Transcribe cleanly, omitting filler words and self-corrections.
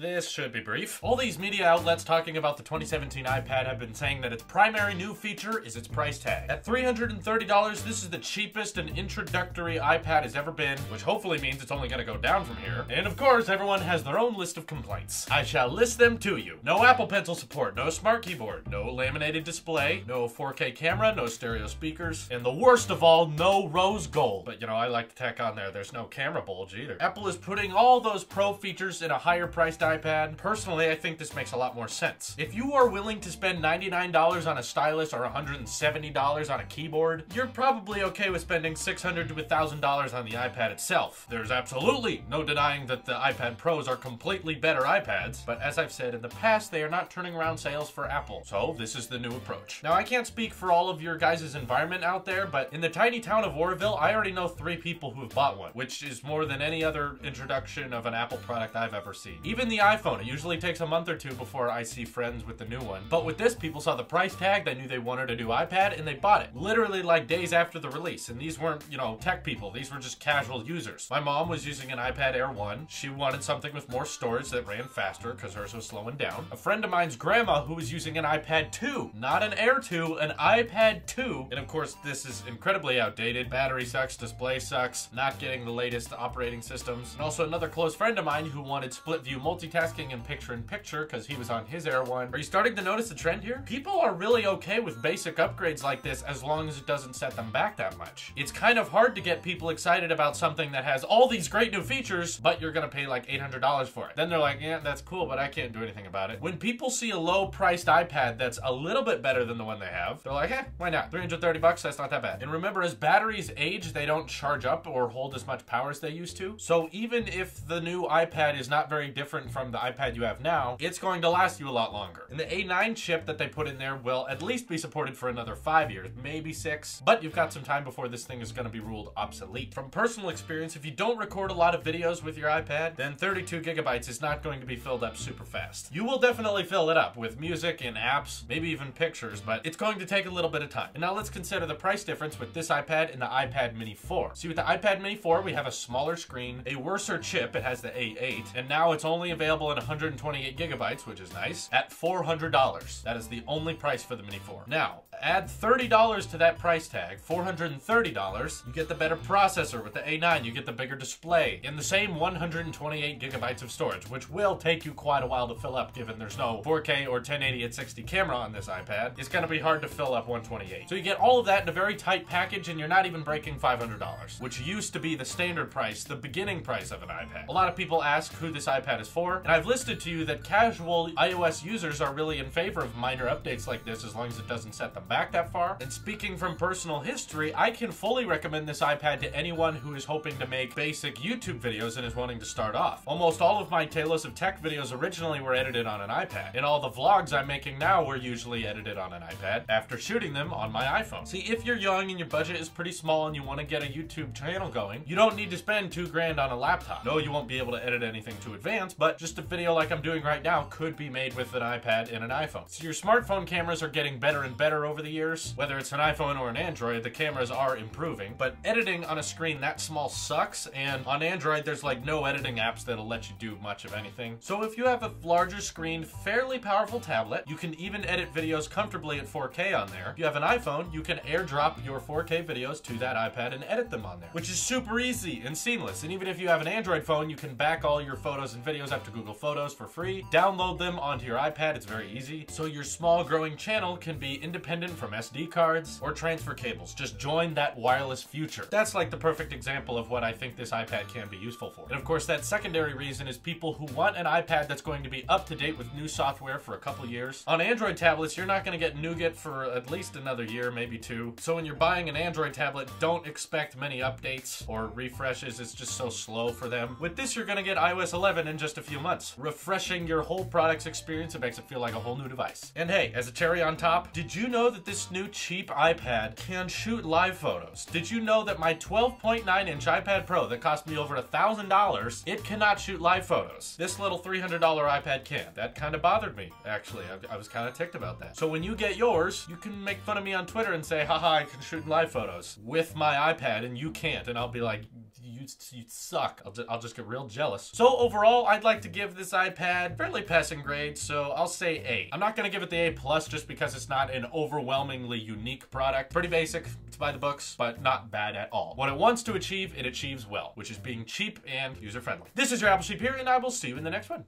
this should be brief. All these media outlets talking about the 2017 iPad have been saying that its primary new feature is its price tag. At $330, this is the cheapest an introductory iPad has ever been, which hopefully means it's only gonna go down from here. And of course, everyone has their own list of complaints. I shall list them to you. No Apple Pencil support, no smart keyboard, no laminated display, no 4K camera, no stereo speakers, and the worst of all, no rose gold. But you know, I like to tack on there's no camera bulge either. Apple is putting all those pro features in a higher priced iPad. Personally, I think this makes a lot more sense. If you are willing to spend $99 on a stylus or $170 on a keyboard, you're probably okay with spending $600 to $1,000 on the iPad itself. There's absolutely no denying that the iPad Pros are completely better iPads, but as I've said in the past, they are not turning around sales for Apple. So this is the new approach. Now, I can't speak for all of your guys' environment out there, but in the tiny town of Oroville, I already know 3 people who have bought one, which is more than any other introduction of an Apple product I've ever seen. Even the iPhone, it usually takes a month or two before I see friends with the new one. But with this, people saw the price tag, they knew they wanted a new iPad, and they bought it. Literally like days after the release. And these weren't, you know, tech people. These were just casual users. My mom was using an iPad Air 1. She wanted something with more storage that ran faster because hers was slowing down. A friend of mine's grandma who was using an iPad 2, not an Air 2, an iPad 2. And of course, this is incredibly outdated. Battery sucks, display sucks, not getting the latest operating systems. And also another close friend of mine who wanted split view multitasking and picture-in-picture because he was on his Air 1. Are you starting to notice the trend here? People are really okay with basic upgrades like this as long as it doesn't set them back that much. It's kind of hard to get people excited about something that has all these great new features, but you're gonna pay like $800 for it. Then they're like, yeah, that's cool, but I can't do anything about it. When people see a low-priced iPad that's a little bit better than the one they have, they're like, why not? 330 bucks, that's not that bad. And remember, as batteries age, they don't charge up or hold as much power as they used to. So even if the new iPad is not very different from the iPad you have now, it's going to last you a lot longer. And the A9 chip that they put in there will at least be supported for another 5 years, maybe 6, but you've got some time before this thing is going to be ruled obsolete. From personal experience, if you don't record a lot of videos with your iPad, then 32 gigabytes is not going to be filled up super fast. You will definitely fill it up with music and apps, maybe even pictures, but it's going to take a little bit of time. And now let's consider the price difference with this iPad and the iPad Mini 4. See, with the iPad Mini 4, we have a smaller screen, a worser chip, it has the A8, and now it's only available in 128 gigabytes, which is nice, at $400. That is the only price for the Mini 4. Now, add $30 to that price tag, $430, you get the better processor with the A9, you get the bigger display, and the same 128 gigabytes of storage, which will take you quite a while to fill up given there's no 4K or 1080 at 60 camera on this iPad. It's gonna be hard to fill up 128. So you get all of that in a very tight package and you're not even breaking $500, which used to be the standard price, the beginning price of an iPad. A lot of people ask who this iPad is for, and I've listed to you that casual iOS users are really in favor of minor updates like this as long as it doesn't set them back that far. And speaking from personal history, I can fully recommend this iPad to anyone who is hoping to make basic YouTube videos and is wanting to start off. Almost all of my Tailosive tech videos originally were edited on an iPad, and all the vlogs I'm making now were usually edited on an iPad after shooting them on my iPhone. See, if you're young and your budget is pretty small and you want to get a YouTube channel going, you don't need to spend $2 grand on a laptop. No, you won't be able to edit anything too advanced, but just a video like I'm doing right now could be made with an iPad and an iPhone. So your smartphone cameras are getting better and better over the years. Whether it's an iPhone or an Android, the cameras are improving, but editing on a screen that small sucks, and on Android, there's like no editing apps that'll let you do much of anything. So if you have a larger screen, fairly powerful tablet, you can even edit videos comfortably at 4K on there. If you have an iPhone, you can airdrop your 4K videos to that iPad and edit them on there, which is super easy and seamless. And even if you have an Android phone, you can back all your photos and videos up to Google Photos for free, download them onto your iPad, it's very easy. So your small growing channel can be independent from SD cards or transfer cables. Just join that wireless future. That's like the perfect example of what I think this iPad can be useful for. And of course, that secondary reason is people who want an iPad that's going to be up to date with new software for a couple years. On Android tablets, you're not going to get Nougat for at least another year, maybe 2. So when you're buying an Android tablet, don't expect many updates or refreshes. It's just so slow for them. With this, you're going to get iOS 11 in just a few months, refreshing your whole product's experience. It makes it feel like a whole new device. And hey, as a cherry on top, did you know that this new cheap iPad can shoot live photos? Did you know that my 12.9-inch iPad Pro that cost me over $1,000, it cannot shoot live photos? This little $300 iPad can. That kind of bothered me, actually. I was kind of ticked about that. So when you get yours, you can make fun of me on Twitter and say, haha, I can shoot live photos with my iPad and you can't. And I'll be like, you suck. I'll just get real jealous. So overall, I'd like to give this iPad fairly passing grade, so I'll say A. I'm not gonna give it the A+ just because it's not an overwhelmingly unique product. Pretty basic, it's by the books, but not bad at all. What it wants to achieve, it achieves well, which is being cheap and user-friendly. This is your Apple Sheep here, and I will see you in the next one.